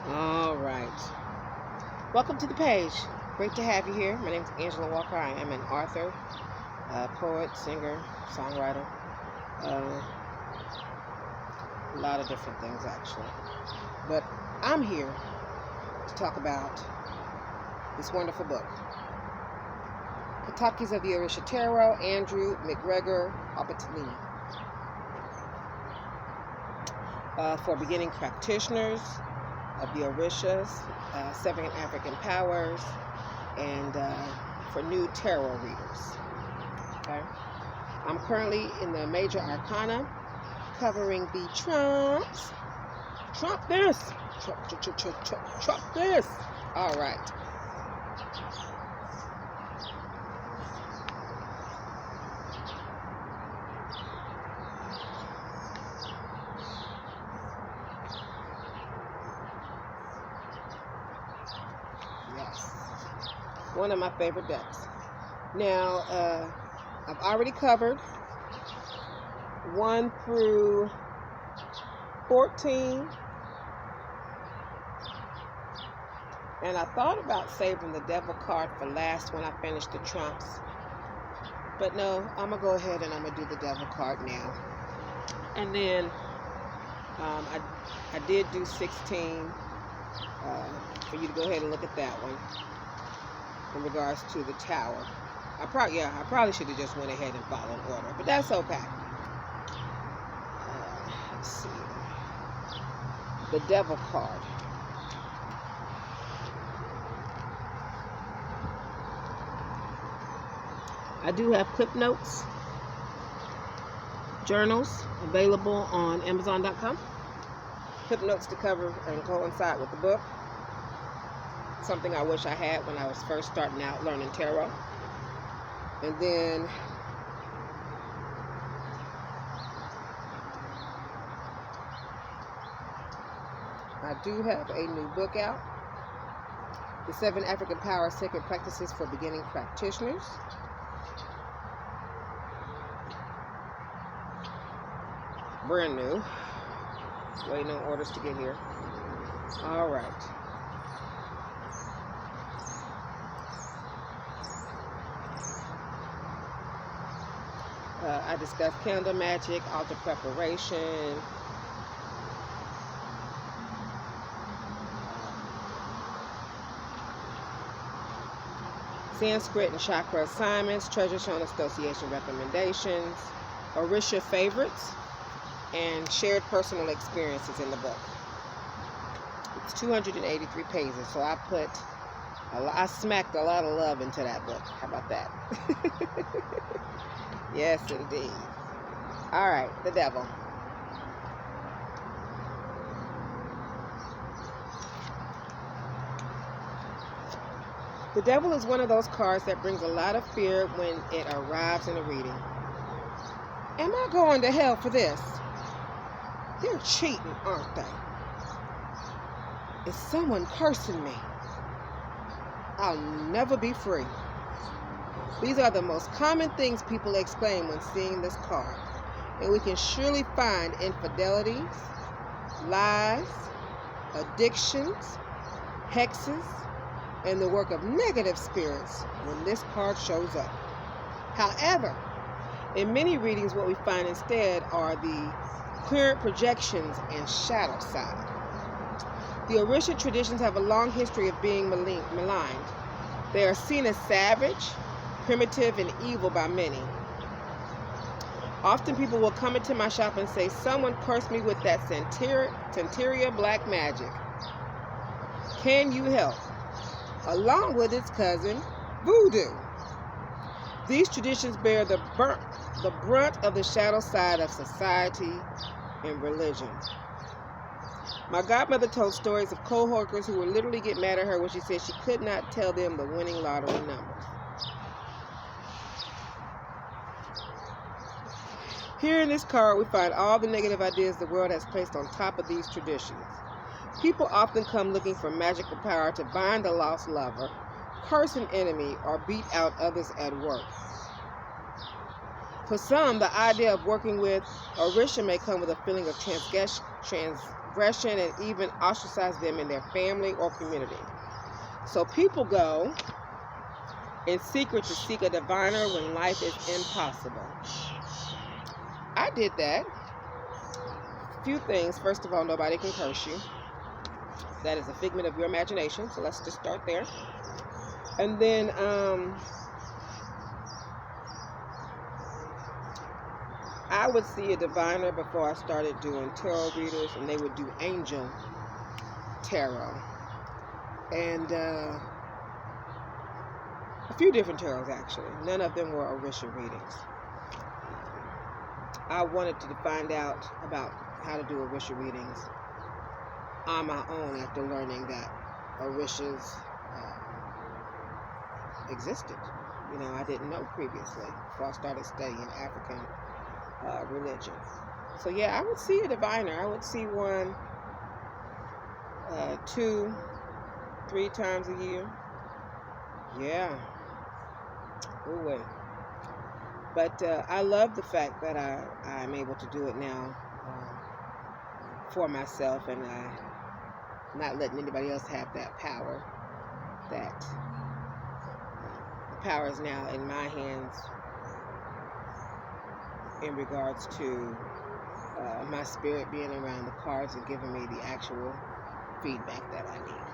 All right. Welcome to the page. Great to have you here. My name is Angela Walker. I am an author, poet, singer, songwriter, uh, a lot of different things actually. But I'm here to talk about this wonderful book, Katakis of the Orisha Tarot, Andrew McGregor Albertini. For beginning practitioners of the Orishas, 7 African powers, and for new tarot readers. Okay, I'm currently in the Major Arcana, covering the trumps. Trump this. Trump this. All right. Yes. One of my favorite decks. Now, I've already covered 1 through 14. And I thought about saving the devil card for last when I finished the trumps. But no, I'm going to go ahead and I'm going to do the devil card now. And then I did do 16 for you to go ahead and look at that one in regards to the tower. I probably should have just went ahead and followed order, but that's okay. Let's see. The devil card. I do have clip notes, journals available on Amazon.com. Clip notes to cover and coincide with the book. Something I wish I had when I was first starting out learning tarot. And then I do have a new book out, The 7 African Power Sacred Practices for Beginning Practitioners. Brand new. Waiting on orders to get here. All right. I discussed candle magic, altar preparation, Sanskrit and chakra assignments, Treasure Stone Association recommendations, Orisha favorites, and shared personal experiences in the book. It's 283 pages, so I smacked a lot of love into that book. How about that? Yes, indeed. All right, the devil. The devil is one of those cards that brings a lot of fear when it arrives in a reading. Am I going to hell for this? They're cheating, aren't they? Is someone cursing me? I'll never be free. These are the most common things people exclaim when seeing this card. And we can surely find infidelities, lies, addictions, hexes, and the work of negative spirits when this card shows up. However, in many readings, what we find instead are the clear projections and shadow side. The Orisha traditions have a long history of being maligned. They are seen as savage, primitive, and evil by many. Often people will come into my shop and say, someone cursed me with that Santeria black magic. Can you help? Along with its cousin, voodoo. These traditions bear the brunt of the shadow side of society and religion. My godmother told stories of co-workers who would literally get mad at her when she said she could not tell them the winning lottery numbers. Here in this card, we find all the negative ideas the world has placed on top of these traditions. People often come looking for magical power to bind a lost lover, curse an enemy, or beat out others at work. For some, the idea of working with Orisha may come with a feeling of aggression, and even ostracize them in their family or community. So people go in secret to seek a diviner when life is impossible. I did that. Few things. First of all, nobody can curse you. That is a figment of your imagination. So let's just start there. And then I would see a diviner before I started doing tarot readers, and they would do angel tarot. And a few different tarots, actually. None of them were Orisha readings. I wanted to find out about how to do Orisha readings on my own after learning that Orishas existed. You know, I didn't know previously before I started studying African religion. So yeah, I would see a diviner. I would see one 2, 3 times a year. Yeah. Ooh. But I love the fact that I'm able to do it now for myself, and I'm not letting anybody else have that power. That the power is now in my hands in regards to my spirit being around the cards and giving me the actual feedback that I need.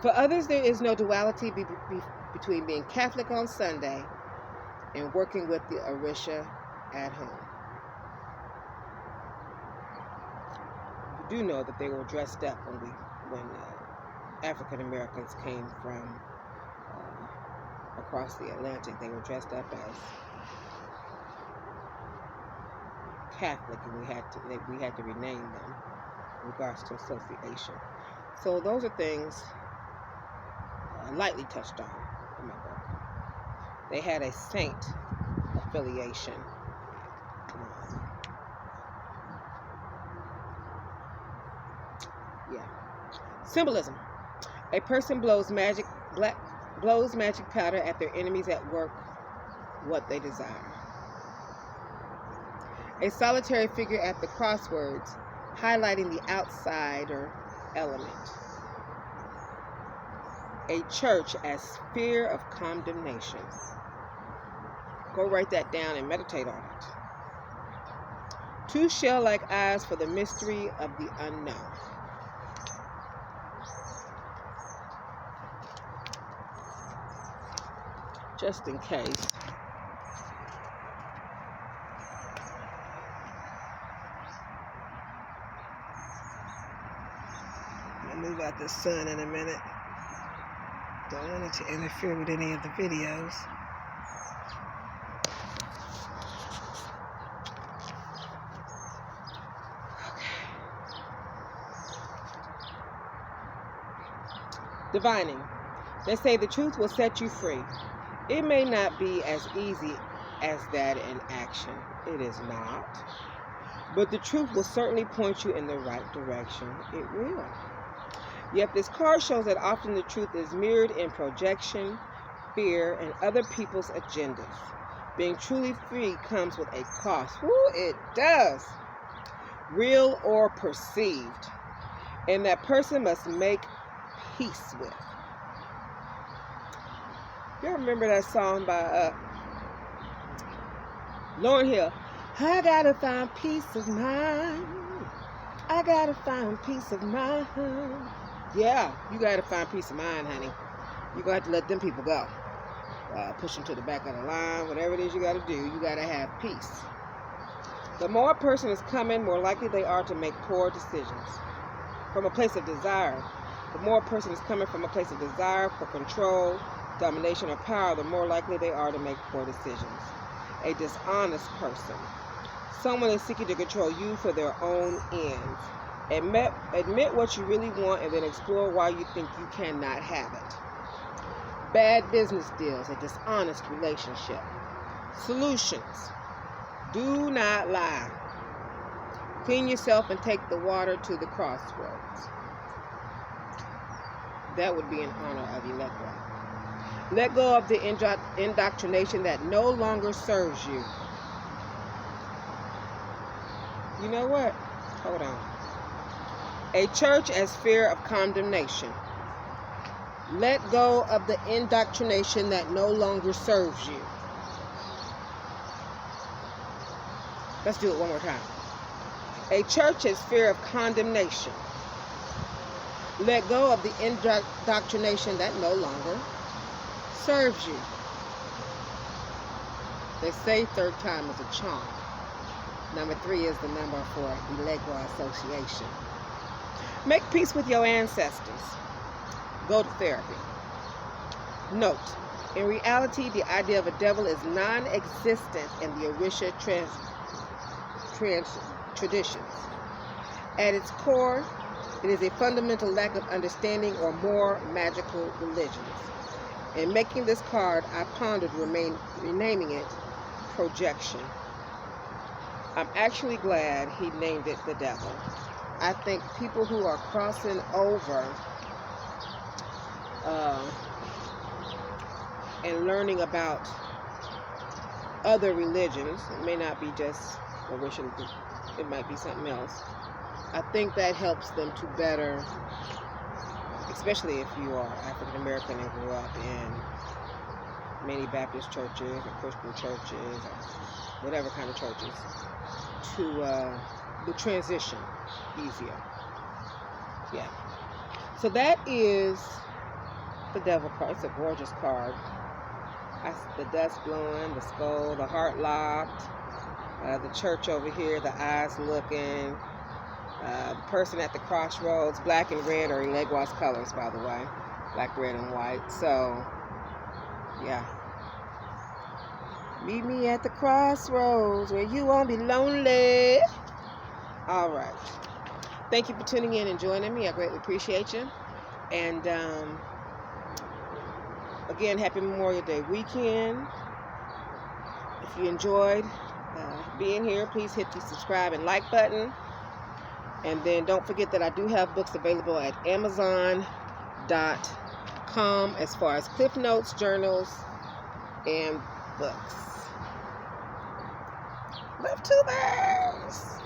For others, there is no duality between being Catholic on Sunday and working with the Orisha at home. You do know that they were dressed up when African Americans came from across the Atlantic. They were dressed up as Catholic, and we had to rename them in regards to association. So those are things lightly touched on in my book. They had a saint affiliation. Symbolism. A person blows magic powder at their enemies at work, what they desire. A solitary figure at the crossroads, highlighting the outsider element. A church as sphere of condemnation. Go write that down and meditate on it. 2 shell-like eyes for the mystery of the unknown. Just in case. I'll move out the sun in a minute. Don't want it to interfere with any of the videos. Divining. They say the truth will set you free. It may not be as easy as that in action. It is not. But the truth will certainly point you in the right direction. It will. Yet this card shows that often the truth is mirrored in projection, fear, and other people's agendas. Being truly free comes with a cost. Woo, it does. Real or perceived. And that person must make peace with. Y'all remember that song by Lauryn Hill? I gotta find peace of mind. I gotta find peace of mind. Yeah, you gotta find peace of mind, honey. You're gonna have to let them people go. Push them to the back of the line. Whatever it is you gotta do, you gotta have peace. The more a person is coming, more likely they are to make poor decisions. From a place of desire. The more a person is coming from a place of desire for control, domination, or power, the more likely they are to make poor decisions. A dishonest person. Someone is seeking to control you for their own ends. Admit what you really want and then explore why you think you cannot have it. Bad business deals. A dishonest relationship. Solutions. Do not lie. Clean yourself and take the water to the crossroads. That would be in honor of you. Let go of the indoctrination that no longer serves you. You know what? Hold on. A church as fear of condemnation. Let go of the indoctrination that no longer serves you. Let's do it one more time. A church as fear of condemnation. Let go of the indoctrination that no longer serves you. They say third time is a charm. Number 3 is the number for Elegua Association. Make peace with your ancestors. Go to therapy. Note, in reality, the idea of a devil is non-existent in the Orisha traditions. At its core, it is a fundamental lack of understanding or more magical religions. In making this card, I pondered renaming it Projection. I'm actually glad he named it the devil. I think people who are crossing over and learning about other religions, it may not be just Orisha, it might be something else. I think that helps them to better, especially if you are African American and grew up in many Baptist churches or Christian churches or whatever kind of churches, to the transition easier. Yeah. So that is the devil card. It's a gorgeous card. The dust blowing, the skull, the heart locked, the church over here, the eyes looking, the person at the crossroads. Black and red are Elegua's colors, by the way. Black, red, and white. So, yeah. Meet me at the crossroads where you won't be lonely. All right. Thank you for tuning in and joining me. I greatly appreciate you. And again, happy Memorial Day weekend. If you enjoyed being here, please hit the subscribe and like button. And then don't forget that I do have books available at Amazon.com as far as Cliff Notes, journals, and books. Love tubers!